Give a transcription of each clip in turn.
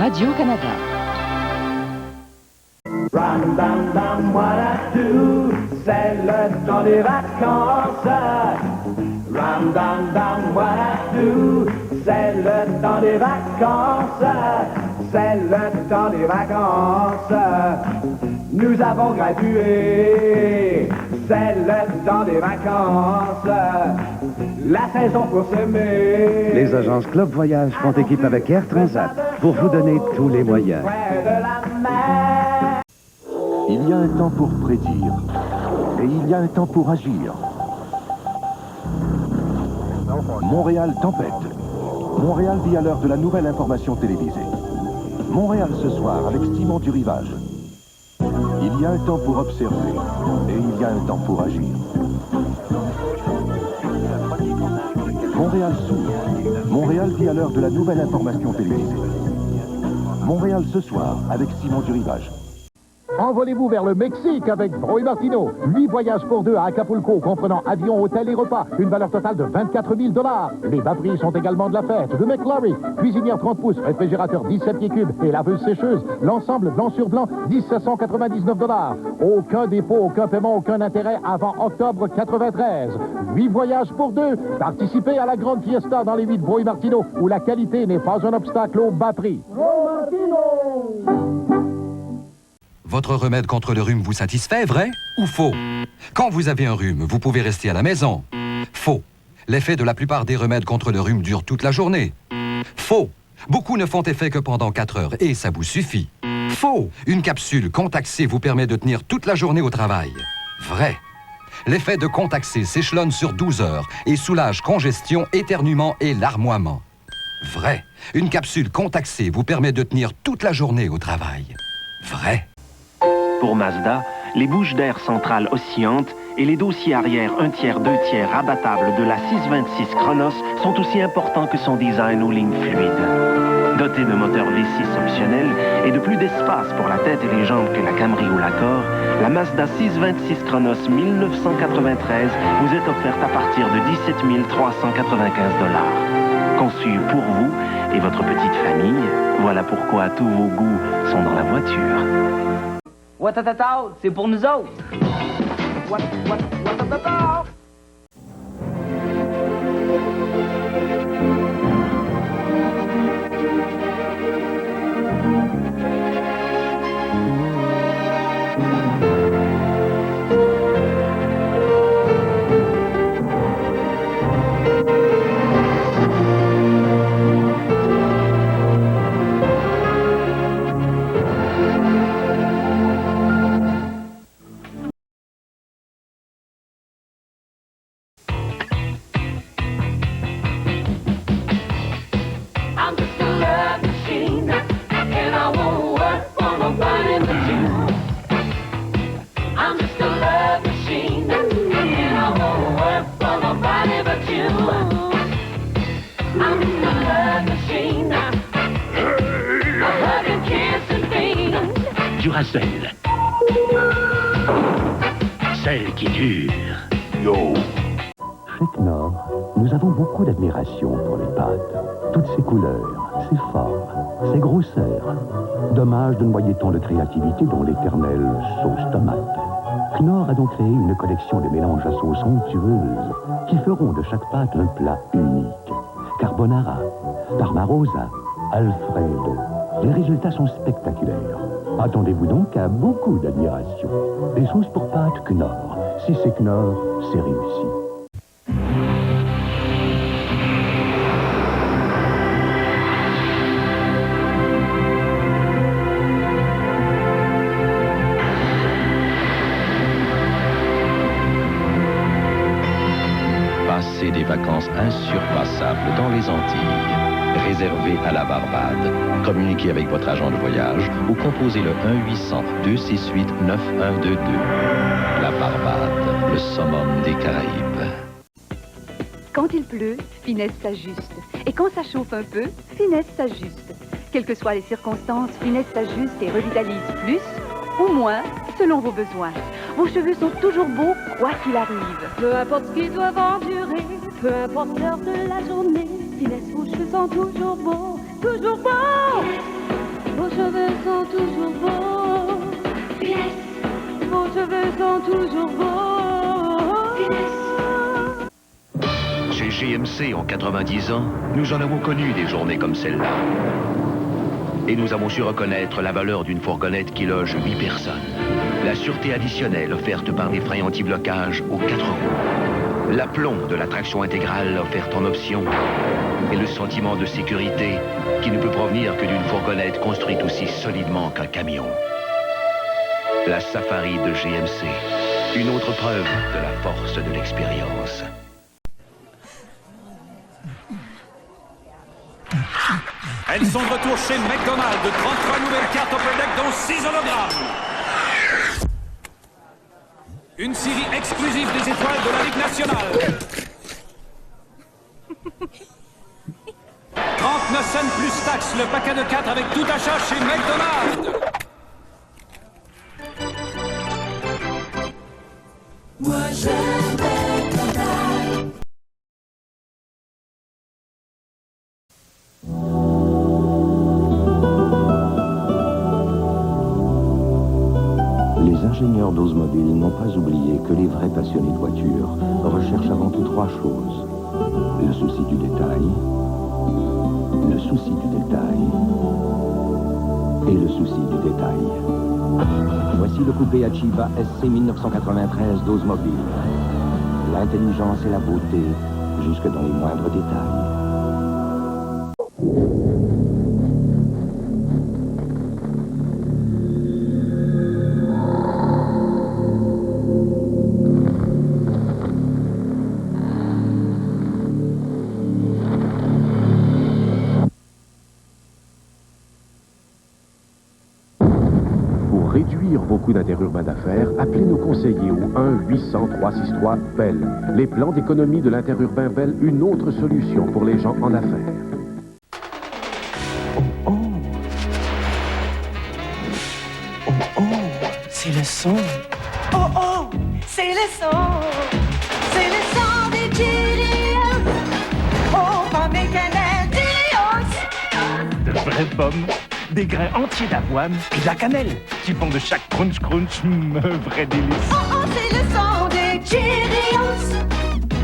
Radio-Canada. Ram, dam, dam, what I do, c'est le temps des vacances. Ram, dam, dam, what I do, c'est le temps des vacances. C'est le temps des vacances. Nous avons gradué, c'est le temps des vacances. La saison pour s'aimer. Les agences Club Voyage font équipe avec Air Transat pour vous donner tous les moyens. Il y a un temps pour prédire et il y a un temps pour agir. Montréal Tempête. Montréal vit à l'heure de la nouvelle information télévisée. Montréal ce soir avec Simon du Rivage. Il y a un temps pour observer et il y a un temps pour agir. Montréal s'ouvre. Montréal vit à l'heure de la nouvelle information télévisée. Montréal ce soir avec Simon du Rivage. Envolez-vous vers le Mexique avec Bro et Martino. 8 voyages pour 2 à Acapulco, comprenant avion, hôtel et repas. Une valeur totale de 24 000 $. Les batteries sont également de la fête. De McLaren, cuisinière 30 pouces, réfrigérateur 17 pieds cubes et laveuse sécheuse. L'ensemble blanc sur blanc, 1799 $. Aucun dépôt, aucun paiement, aucun intérêt avant octobre 93. 8 voyages pour 2. Participez à la grande fiesta dans les 8 Bro et Martino, où la qualité n'est pas un obstacle au bas prix. Votre remède contre le rhume vous satisfait, vrai ou faux? Quand vous avez un rhume, vous pouvez rester à la maison. Faux. L'effet de la plupart des remèdes contre le rhume dure toute la journée. Faux. Beaucoup ne font effet que pendant 4 heures et ça vous suffit. Faux. Une capsule Contac-C vous permet de tenir toute la journée au travail. Vrai. L'effet de Contac-C s'échelonne sur 12 heures et soulage congestion, éternuement et larmoiement. Vrai. Une capsule Contac-C vous permet de tenir toute la journée au travail. Vrai. Pour Mazda, les bouches d'air centrales oscillantes et les dossiers arrière 1 tiers, 2 tiers rabattables de la 626 Chronos sont aussi importants que son design aux lignes fluides. Doté de moteur V6 optionnel et de plus d'espace pour la tête et les jambes que la Camry ou l'Accord, la Mazda 626 Chronos 1993 vous est offerte à partir de 17 395 $. Conçue pour vous et votre petite famille, voilà pourquoi tous vos goûts sont dans la voiture. Watatata, c'est pour nous autres. Watatata. Duracell. Celle qui dure. Yo. Chez Knorr, nous avons beaucoup d'admiration pour les pâtes. Toutes ces couleurs, ces formes, ces grosseurs. Dommage de noyer tant de créativité dans l'éternelle sauce tomate. Knorr a donc créé une collection de mélanges à sauce onctueuses qui feront de chaque pâte un plat unique. Carbonara, Parmarosa, Alfredo. Les résultats sont spectaculaires. Attendez-vous donc à beaucoup d'admiration. Les sauces pour pâtes Knorr. Si c'est Knorr, c'est réussi. Passez des vacances insurpassables dans les Antilles. Réservé à la Barbade. Communiquez avec votre agent de voyage ou composez le 1-800-268-9122. La Barbade, le summum des Caraïbes. Quand il pleut, Finesse s'ajuste. Et quand ça chauffe un peu, Finesse s'ajuste. Quelles que soient les circonstances, Finesse s'ajuste et revitalise plus ou moins selon vos besoins. Vos cheveux sont toujours beaux, quoi qu'il arrive. Peu importe ce qu'ils doivent endurer, peu importe l'heure de la journée, Finesse vos cheveux sont toujours beaux, toujours beaux. Vos cheveux sont toujours beaux. Finesse. Vos cheveux sont toujours beaux. Finesse. Chez GMC, en 90 ans, nous en avons connu des journées comme celle-là. Et nous avons su reconnaître la valeur d'une fourgonnette qui loge 8 personnes. La sûreté additionnelle offerte par des freins anti-blocage aux 4 roues. L'aplomb de la traction intégrale offerte en option. Et le sentiment de sécurité qui ne peut provenir que d'une fourgonnette construite aussi solidement qu'un camion. La Safari de GMC. Une autre preuve de la force de l'expérience. Elles sont de retour chez McDonald's. 33 nouvelles cartes Upper Deck, dont 6 hologrammes. Une série exclusive des étoiles de la Ligue nationale. 39 cents plus taxes, le paquet de 4 avec tout achat chez McDonald's. Moi j'aime McDonald's. Les ingénieurs d'Oldsmobile n'ont pas oublié que les vrais passionnés de voitures recherchent avant tout 3 choses. Le souci du détail, le souci du détail et le souci du détail. Voici le coupé Achieva SC 1993 d'Oldsmobile. L'intelligence et la beauté jusque dans les moindres détails. Réduire vos coûts d'interurbain d'affaires, appelez nos conseillers au 1-800-363-BEL. Les plans d'économie de l'interurbain BEL, une autre solution pour les gens en affaires. Oh, c'est le son. Oh oh, c'est le son. C'est le son des Cheerios. Oh, pas mes canettes Cheerios. De vraies pommes, des grains entiers d'avoine et de la cannelle qui font de chaque crunch un vrai délice. Oh oh, c'est le son des Cheerios.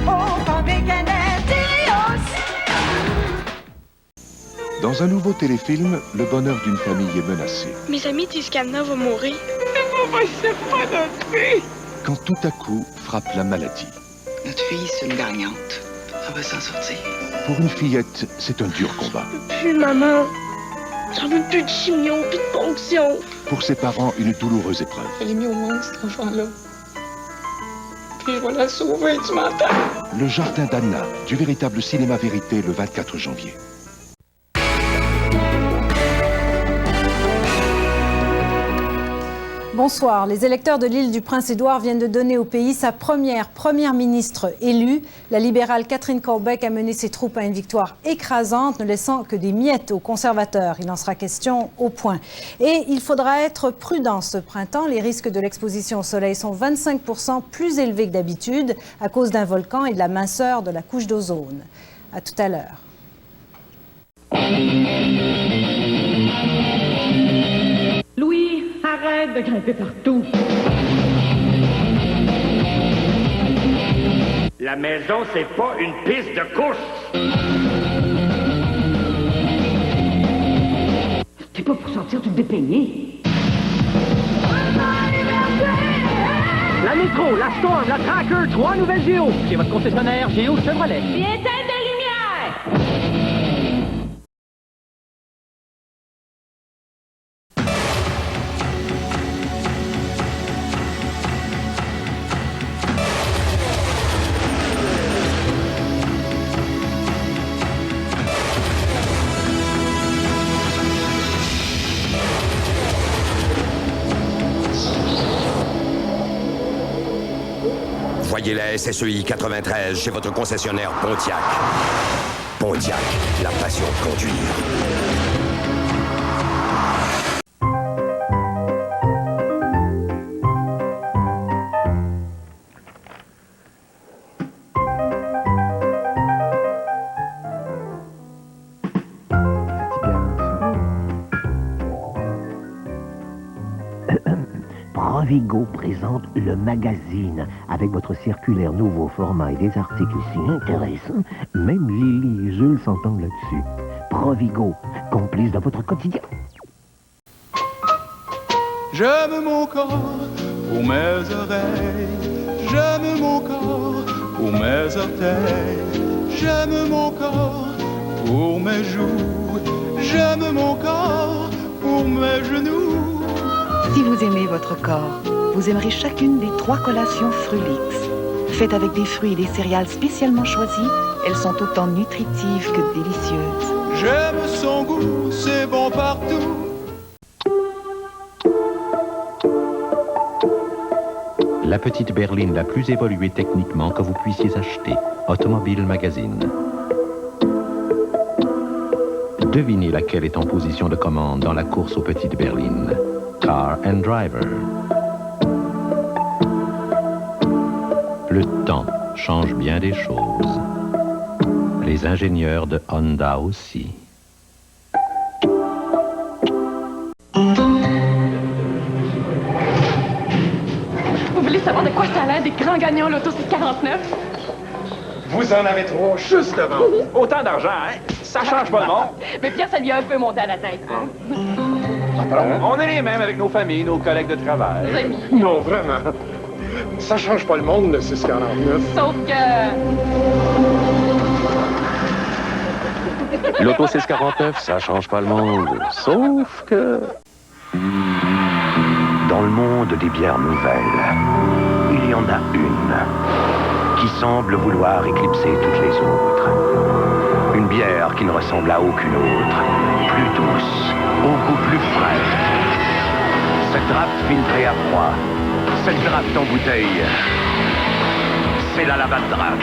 Oh, pas mes canettes Cheerios. Dans un nouveau téléfilm, le bonheur d'une famille est menacé. Mes amis disent qu'Anna va mourir. Mais c'est pas notre fille. Quand tout à coup frappe la maladie. Notre fille, c'est une gagnante. Elle va s'en sortir. Pour une fillette, c'est un dur combat. Puis maman, j'en veux plus de chimio, plus de ponction. Pour ses parents, une douloureuse épreuve. Elle est mise au monde, cet enfant-là. Puis je vais la sauver, tu m'entends? Le jardin d'Anna, du véritable cinéma vérité, le 24 janvier. Bonsoir. Les électeurs de l'île du Prince-Édouard viennent de donner au pays sa première ministre élue. La libérale Catherine Colbeck a mené ses troupes à une victoire écrasante, ne laissant que des miettes aux conservateurs. Il en sera question au point. Et il faudra être prudent ce printemps. Les risques de l'exposition au soleil sont 25% plus élevés que d'habitude à cause d'un volcan et de la minceur de la couche d'ozone. À tout à l'heure. Louis, arrête de grimper partout. La maison, c'est pas une piste de course. T'es pas pour sortir tout dépeigné. La métro, la Storm, la Tracker, 3 nouvelles Géo. Chez votre concessionnaire Géo Chevrolet. Viens éteindre les lumières. Voyez la SSEI 93 chez votre concessionnaire Pontiac. Pontiac, la passion de conduire. Provigo présente le magazine. Avec votre circulaire nouveau format et des articles si intéressants, même Lily et Jules s'entendent là-dessus. Provigo, complice de votre quotidien. J'aime mon corps pour mes oreilles. J'aime mon corps pour mes orteils. J'aime mon corps pour mes joues. J'aime mon corps pour mes genoux. Si vous aimez votre corps, vous aimerez chacune des 3 collations Frulix. Faites avec des fruits et des céréales spécialement choisis, elles sont autant nutritives que délicieuses. J'aime son goût, c'est bon partout. La petite berline la plus évoluée techniquement que vous puissiez acheter. Automobile Magazine. Devinez laquelle est en position de commande dans la course aux petites berlines. Car and Driver. Le temps change bien des choses. Les ingénieurs de Honda aussi. Vous voulez savoir de quoi ça a l'air des grands gagnants l'Auto 649? Vous en avez trop, justement. Autant d'argent, hein? Ça change pas le monde. Mais Pierre, ça lui a un peu monté à la tête. Hein? On est les mêmes avec nos familles, nos collègues de travail. Nos amis. Non, vraiment. Ça change pas le monde, le 649. Sauf que... L'Auto 649, ça change pas le monde. Sauf que... Dans le monde des bières nouvelles, il y en a une qui semble vouloir éclipser toutes les autres. Une bière qui ne ressemble à aucune autre. Plus douce, au goût plus frais. Cette draft filtrée à froid, cette draft en bouteille, c'est la Labatt Draft.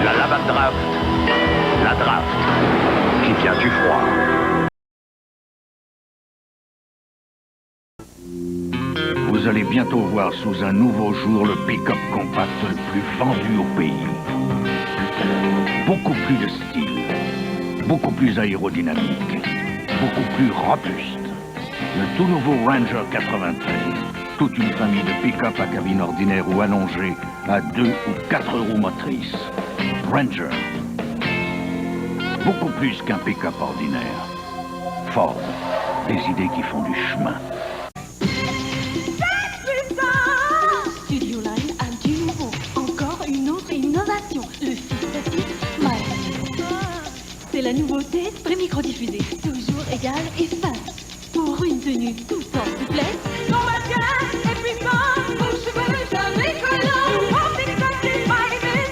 La Labatt Draft, la draft qui vient du froid. Vous allez bientôt voir sous un nouveau jour le pick-up compact le plus vendu au pays. Beaucoup plus de style, beaucoup plus aérodynamique, beaucoup plus robuste. Le tout nouveau Ranger 93. Toute une famille de pick-up à cabine ordinaire ou allongée à 2 ou 4 roues motrices. Ranger. Beaucoup plus qu'un pick-up ordinaire. Ford. Des idées qui font du chemin. Studio Line a du nouveau. Encore une autre innovation. Le 6-6 Smile. C'est la nouveauté pré-micro-diffusée. Toujours égale et fin. Pour une tenue tout en souplesse. Ton maquillage est puissant. Vos cheveux jamais collants.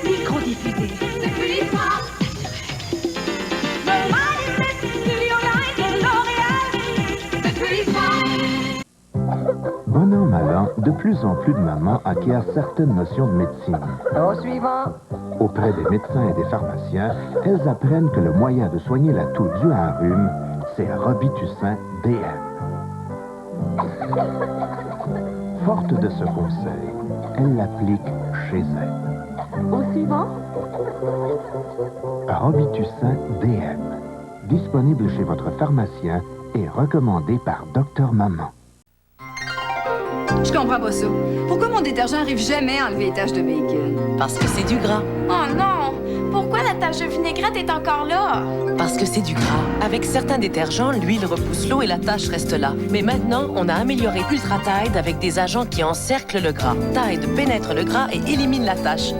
Micro-diffusé. C'est puissant. Le Smile Studio Line de L'Oréal. C'est puissant. Bon an, mal an, de plus en plus de mamans acquièrent certaines notions de médecine. Au suivant. Auprès des médecins et des pharmaciens, elles apprennent que le moyen de soigner la toux due à un rhume, c'est Robitussin DM. Forte de ce conseil, elles l'appliquent chez elle. Au suivant. Robitussin DM. Disponible chez votre pharmacien et recommandé par Dr Maman. Je comprends pas ça. Pourquoi mon détergent arrive jamais à enlever les taches de bacon? Parce que c'est du gras. Oh non! Pourquoi la tache de vinaigrette est encore là? Parce que c'est du gras. Avec certains détergents, l'huile repousse l'eau et la tache reste là. Mais maintenant, on a amélioré Ultra Tide avec des agents qui encerclent le gras. Tide pénètre le gras et élimine la tache.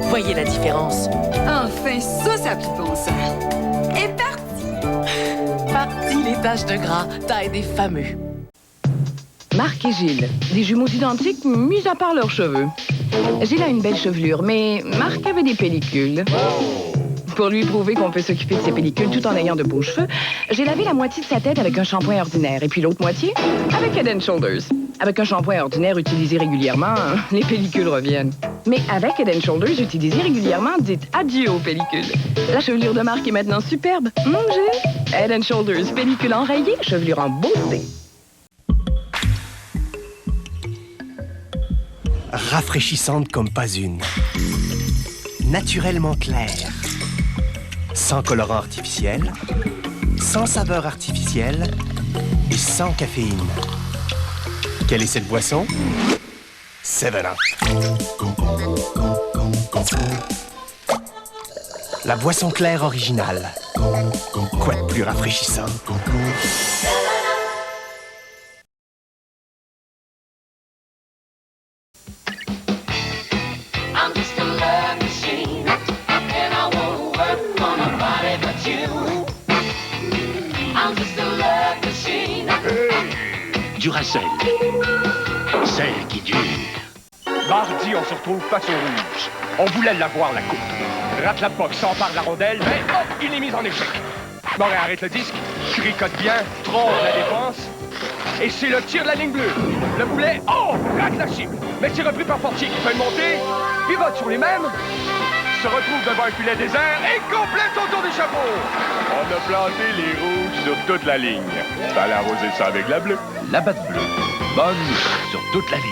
Voyez la différence. Enfin, ça a plus de bon sens. Et parti! Parti les taches de gras. Tide est fameux. Marc et Gilles, des jumeaux identiques, mis à part leurs cheveux. Gilles a une belle chevelure, mais Marc avait des pellicules. Pour lui prouver qu'on peut s'occuper de ses pellicules tout en ayant de beaux cheveux, j'ai lavé la moitié de sa tête avec un shampoing ordinaire et puis l'autre moitié avec Head & Shoulders. Avec un shampoing ordinaire utilisé régulièrement, les pellicules reviennent. Mais avec Head & Shoulders utilisé régulièrement, dites adieu aux pellicules. La chevelure de Marc est maintenant superbe. Gilles? Head & Shoulders, pellicule enrayée, chevelure en beauté. Rafraîchissante comme pas une. Naturellement claire. Sans colorant artificiel. Sans saveur artificielle. et sans caféine. Quelle est cette boisson? 7-Up. La boisson claire originale. Quoi de plus rafraîchissant? Duracell. Celle qui dure. Mardi, on se retrouve face au rouge. On voulait l'avoir, la coupe. Rate la boxe, s'empare de la rondelle, mais hop, il est mis en échec. Bon, arrête le disque, tricote bien, trompe la défense. Et c'est le tir de la ligne bleue. Le boulet, oh, rate la cible. Mais c'est repris par Fortier qui fait une montée, pivote sur les mêmes, se retrouve devant un filet désert et complète son tour du chapeau. On a planté les rouges sur toute la ligne. Fallait arroser ça avec la bleue. La batte bleue. Bonne sur toute la ligne.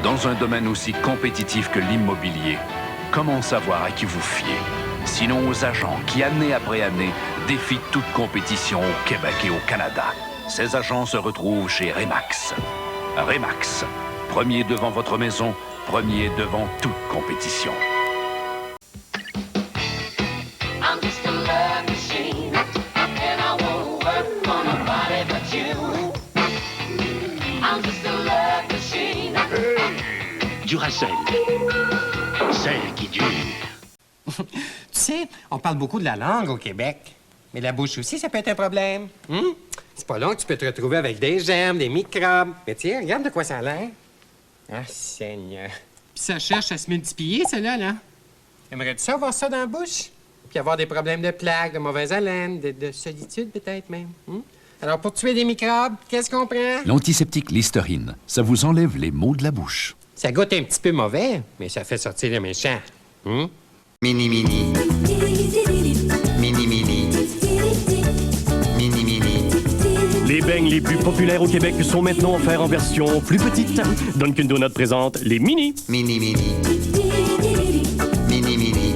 Dans un domaine aussi compétitif que l'immobilier, comment savoir à qui vous fier? Sinon aux agents qui, année après année, défient toute compétition au Québec et au Canada. Ces agents se retrouvent chez Remax. Remax, premier devant votre maison, premier devant toute compétition. Duracell. Celle qui dure. Tu sais, on parle beaucoup de la langue au Québec. Mais la bouche aussi, ça peut être un problème. C'est pas long que tu peux te retrouver avec des germes, des microbes. Mais tiens, regarde de quoi ça a l'air. Ah, Seigneur. Puis ça cherche à se multiplier, celle-là, là. Aimerais-tu ça avoir ça dans la bouche? Puis avoir des problèmes de plaques, de mauvaise haleine, de solitude peut-être même. Alors, pour tuer des microbes, qu'est-ce qu'on prend? L'antiseptique Listerine, ça vous enlève les maux de la bouche. Ça goûte un petit peu mauvais, mais ça fait sortir les méchants. Mini mini. Mini mini. Mini mini. Les beignes les plus populaires au Québec sont maintenant offerts en version plus petite. Dunkin' Donut présente les mini. Mini mini. Mini mini.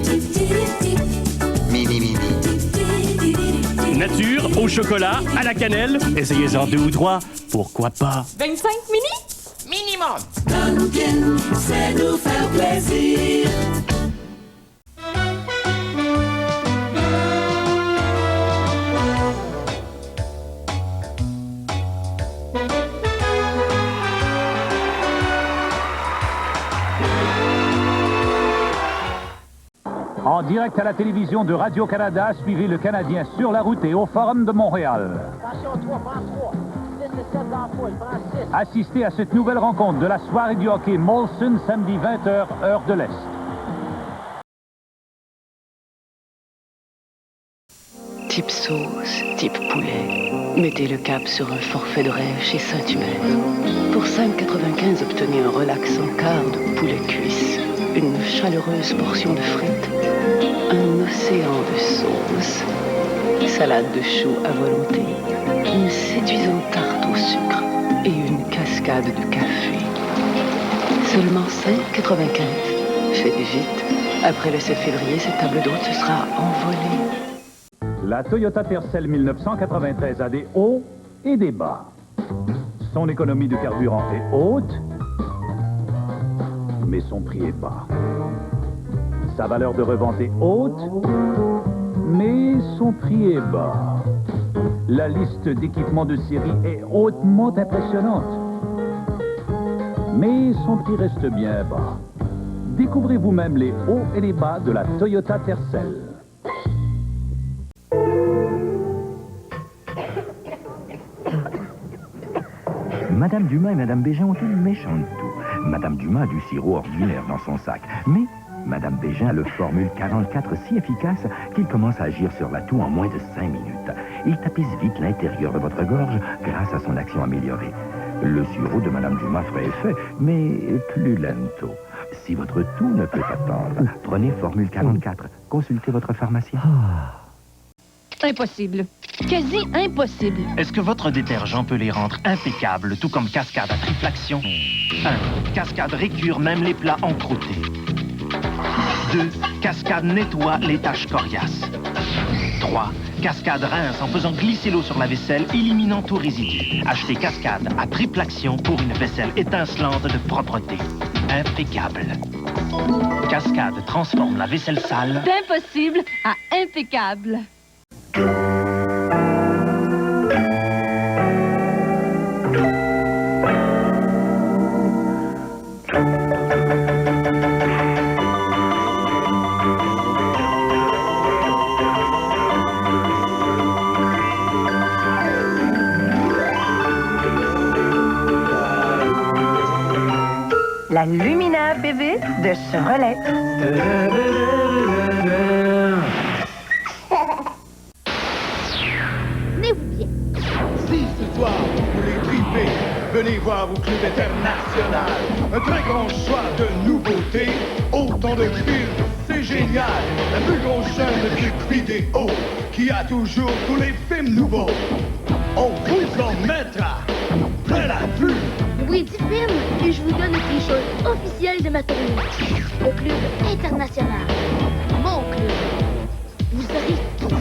Mini mini. Nature, au chocolat, à la cannelle. Essayez-en 2 ou 3, pourquoi pas? 25 mini? Minimum. Dunkin', c'est nous faire plaisir. En direct à la télévision de Radio-Canada, suivez le Canadien sur la route et au Forum de Montréal. Assistez à cette nouvelle rencontre de la soirée du hockey Molson, samedi 20h, heure de l'Est. Type sauce, type poulet. Mettez le cap sur un forfait de rêve chez Saint-Hubert. Pour 5,95, obtenez un relaxant quart de poulet cuisse, une chaleureuse portion de frites, un océan de sauce, salade de choux à volonté, une séduisante tarte au sucre et une cascade de café. Seulement 5,95. Faites vite. Après le 7 février, cette table d'hôte se sera envolée. La Toyota Tercel 1993 a des hauts et des bas. Son économie de carburant est haute, mais son prix est bas. Sa valeur de revente est haute, mais son prix est bas. La liste d'équipements de série est hautement impressionnante, mais son prix reste bien bas. Découvrez vous-même les hauts et les bas de la Toyota Tercel. Madame Dumas et Madame Bégin ont une méchante toux. Madame Dumas a du sirop ordinaire dans son sac, mais Madame Bégin a le formule 44 si efficace qu'il commence à agir sur la toux en moins de 5 minutes. Il tapisse vite l'intérieur de votre gorge grâce à son action améliorée. Le sirop de Madame Dumas ferait effet, mais plus lento. Si votre toux ne peut attendre, prenez formule 44. Consultez votre pharmacien. Impossible. Quasi impossible. Est-ce que votre détergent peut les rendre impeccables, tout comme Cascade à triple action? 1. Cascade récure même les plats encroûtés. 2. Cascade nettoie les taches coriaces. 3. Cascade rince en faisant glisser l'eau sur la vaisselle, éliminant tout résidu. Achetez Cascade à triple action pour une vaisselle étincelante de propreté. Impeccable. Cascade transforme la vaisselle sale D'impossible à impeccable. La Lumina PV de Chevrolet. Tenez-vous bien. Si ce soir vous voulez triper, venez voir au Club International. Un très grand choix de nouveautés, autant de films, c'est génial. La plus grosse chaîne de clips vidéo qui a toujours tous les films nouveaux. On vous en mettra plein la vue. Oui, 10 films et je vous donne le t-shirt officiel de ma tournée. Le Club International. Mon club. Vous serez tous.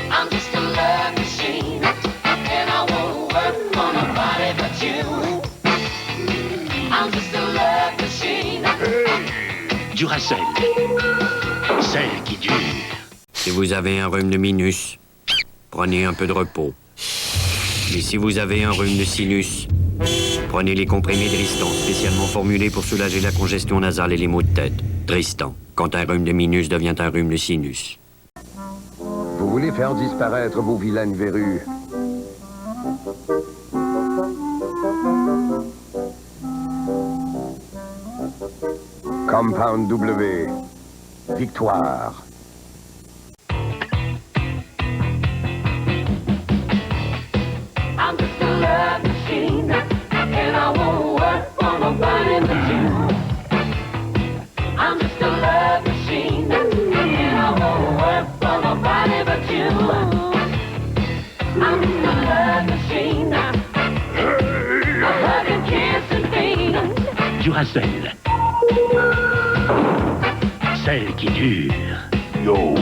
I'm just a love machine, and I won't work for nobody but you. I'm just a love machine. Duracell. Celle qui dure. Si vous avez un rhume de minus, prenez un peu de repos. Et si vous avez un rhume de sinus, prenez les comprimés Dristan, spécialement formulés pour soulager la congestion nasale et les maux de tête. Dristan, quand un rhume de minus devient un rhume de sinus. Vous voulez faire disparaître vos vilaines verrues? Compound W. Victoire. I'm just a love machine, and I won't work for nobody but you. I'm just a love machine, and I won't work for nobody but you. I'm just a love machine, a hug and kiss and things. Duracell. Celle qui dure. Yo.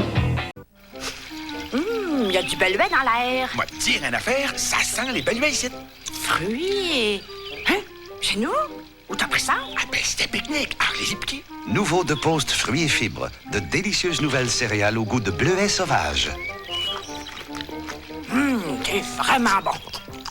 Il y a du baluet dans l'air. Moi, te dire une affaire, ça sent les baluets ici. Fruits. Hein? Chez nous? Où t'as pris ça? Ah ben, c'était pique-nique. Ah, les piqués. Nouveau de Post Fruits et Fibres. De délicieuses nouvelles céréales au goût de bleuet sauvage. C'est vraiment bon.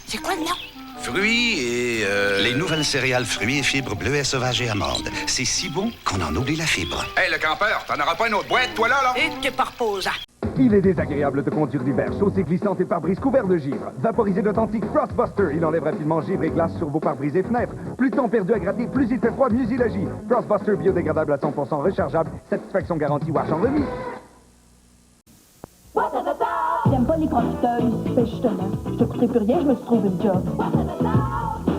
C'est quoi le nom? Fruits et... Les nouvelles céréales Fruits et Fibres bleuet sauvage et amandes. C'est si bon qu'on en oublie la fibre. Hey, le campeur, t'en auras pas une autre boîte, toi, là? Et t'es pas reposant. Il est désagréable de conduire l'hiver. Chaussée glissante et pare-brise couvert de givre. Vaporisé d'authentique Frostbuster. Il enlève rapidement givre et glace sur vos pare-brises et fenêtres. Plus de temps perdu à gratter, plus il fait froid, mieux il agit. Frostbuster biodégradable à 100% rechargeable. Satisfaction garantie wash en remis. J'aime pas les profiteuses. Ben justement, je te coûterai plus rien, je me suis trouvé le job.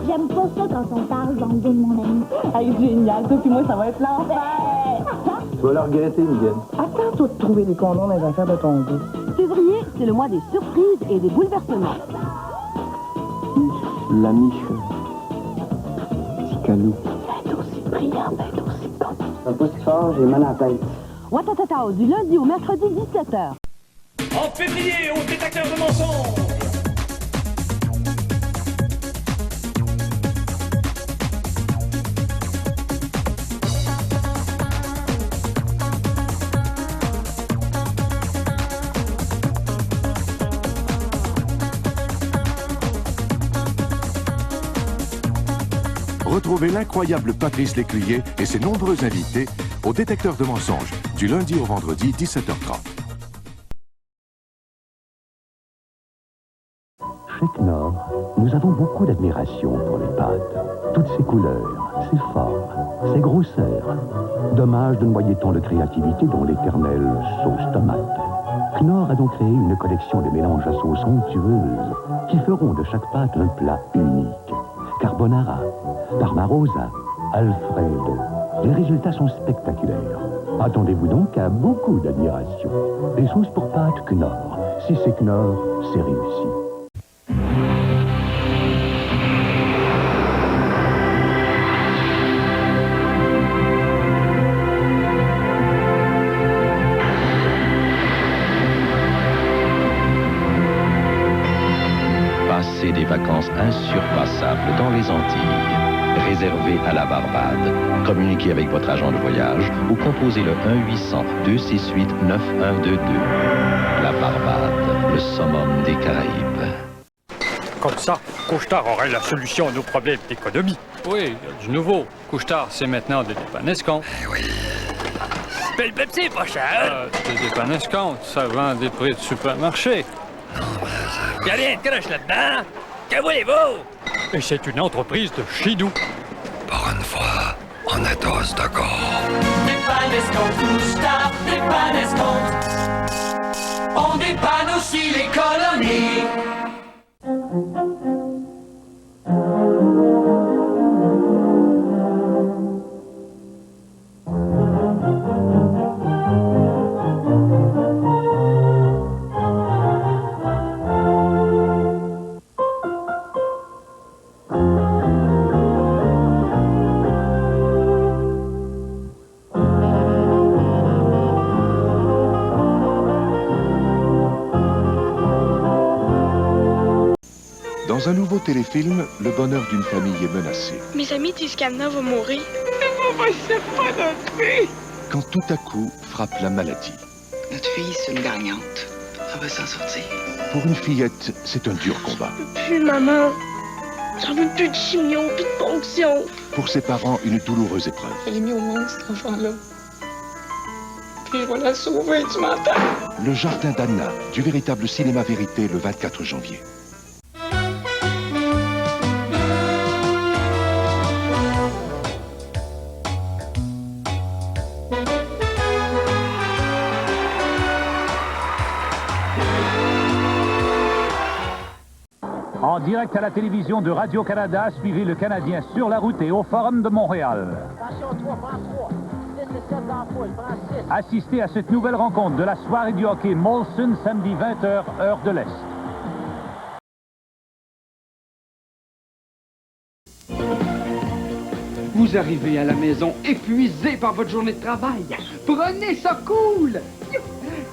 J'aime pas ça quand on parle dans le dos de mon ami. Hey, génial, toi puis moi, ça va être l'enfer. Tu vas la regretter, Miguel. Attends-toi de trouver les condoms dans les affaires de ton goût. Février, c'est le mois des surprises et des bouleversements. L'ami petit calou. Être aussi brillant, être aussi con. Un peu si fort, j'ai mal à la tête. Watatata, du lundi au mercredi 17h. En février, au détecteur de mensonges. Retrouvez l'incroyable Patrice Lécuyer et ses nombreux invités au détecteur de mensonges, du lundi au vendredi, 17h30. Chez Knorr, nous avons beaucoup d'admiration pour les pâtes. Toutes ces couleurs, ces formes, ces grosseurs. Dommage de noyer tant de créativité dans l'éternelle sauce tomate. Knorr a donc créé une collection de mélanges à sauce onctueuses qui feront de chaque pâte un plat unique. Carbonara, Parma Rosa, Alfredo, Les résultats sont spectaculaires. Attendez-vous donc à beaucoup d'admiration. Les sauces pour pâtes Knorr. Si c'est Knorr, c'est réussi. Passez des vacances insurpassables dans les Antilles. Réservé à la Barbade. Communiquez avec votre agent de voyage ou composez le 1-800-268-9122. La Barbade, le summum des Caraïbes. Comme ça, Couche-Tard aurait la solution à nos problèmes d'économie. Oui, il y a du nouveau. Couche-Tard, c'est maintenant des dépannes escomptes. Oui. Mais le Pepsi, pas cher. Des dépannes escomptes, ça vend des prix de supermarché. Y'a rien de croche là-dedans. Que voulez-vous? Et c'est une entreprise de chez nous. Pour une fois, on a tous d'accord. Dépanne escompte, Couche-Tard, dépanne escompte. On dépanne aussi les colonies. Dans un nouveau téléfilm, le bonheur d'une famille est menacé. Mes amis disent qu'Anna va mourir. On va essayer pas notre fille. Quand tout à coup frappe la maladie. Notre fille, c'est une gagnante. Elle va s'en sortir. Pour une fillette, c'est un dur combat. Plus maman. J'en veux plus de chimio, plus de ponction. Pour ses parents, une douloureuse épreuve. Elle est mis au monde, cet enfant-là. Puis je vais la sauver, tu m'entends? Le Jardin d'Anna, du véritable cinéma vérité, le 24 janvier. En direct à la télévision de Radio-Canada, suivez le Canadien sur la route et au Forum de Montréal. Assistez à cette nouvelle rencontre de la soirée du hockey Molson, samedi 20h, heure de l'Est. Vous arrivez à la maison épuisé par votre journée de travail. Prenez ça cool!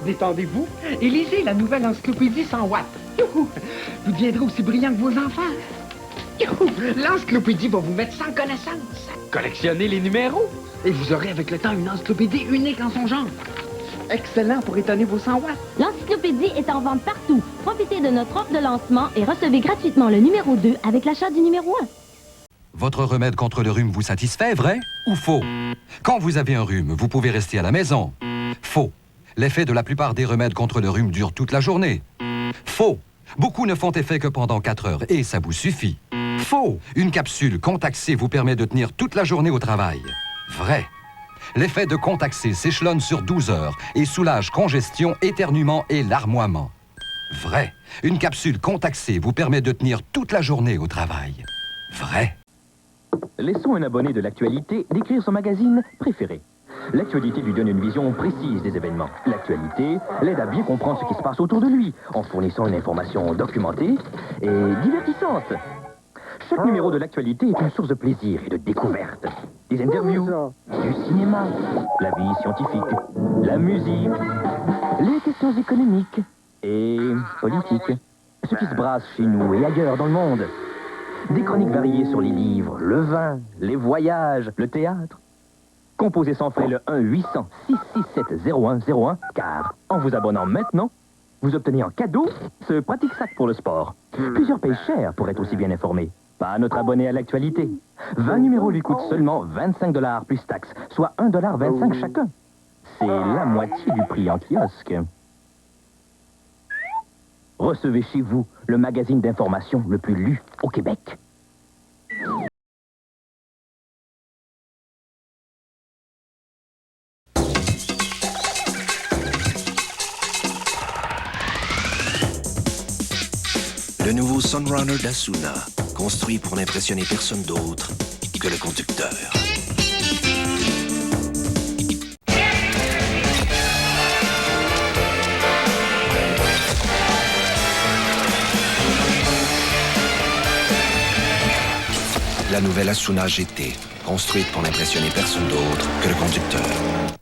Détendez-vous et lisez la nouvelle encyclopédie 100 watts. Youhou! Vous deviendrez aussi brillant que vos enfants. Youhou! L'encyclopédie va vous mettre sans connaissance. Collectionnez les numéros et vous aurez avec le temps une encyclopédie unique en son genre. Excellent pour étonner vos 100 watts. L'encyclopédie est en vente partout. Profitez de notre offre de lancement et recevez gratuitement le numéro 2 avec l'achat du numéro 1. Votre remède contre le rhume vous satisfait, vrai ou faux? Quand vous avez un rhume, vous pouvez rester à la maison. Faux. L'effet de la plupart des remèdes contre le rhume dure toute la journée. Faux. Beaucoup ne font effet que pendant 4 heures et ça vous suffit. Faux. Une capsule Contac-C vous permet de tenir toute la journée au travail. Vrai. L'effet de Contac-C s'échelonne sur 12 heures et soulage congestion, éternuement et larmoiement. Vrai. Une capsule Contac-C vous permet de tenir toute la journée au travail. Vrai. Laissons un abonné de l'actualité décrire son magazine préféré. L'actualité lui donne une vision précise des événements. L'actualité l'aide à bien comprendre ce qui se passe autour de lui, en fournissant une information documentée et divertissante. Chaque numéro de l'actualité est une source de plaisir et de découverte. Des interviews, du cinéma, la vie scientifique, la musique, les questions économiques et politiques. Ce qui se brasse chez nous et ailleurs dans le monde. Des chroniques variées sur les livres, le vin, les voyages, le théâtre. Composez sans frais le 1-800-667-0101, car en vous abonnant maintenant, vous obtenez en cadeau ce pratique sac pour le sport. Plusieurs payent cher pour être aussi bien informés. Pas notre abonné à l'actualité. 20 numéros lui coûtent seulement 25 $ plus taxes, soit 1,25 $ chacun. C'est la moitié du prix en kiosque. Recevez chez vous le magazine d'information le plus lu au Québec. Le nouveau Sunrunner d'Asuna, construit pour n'impressionner personne d'autre que le conducteur. la nouvelle Asuna GT, construite pour n'impressionner personne d'autre que le conducteur.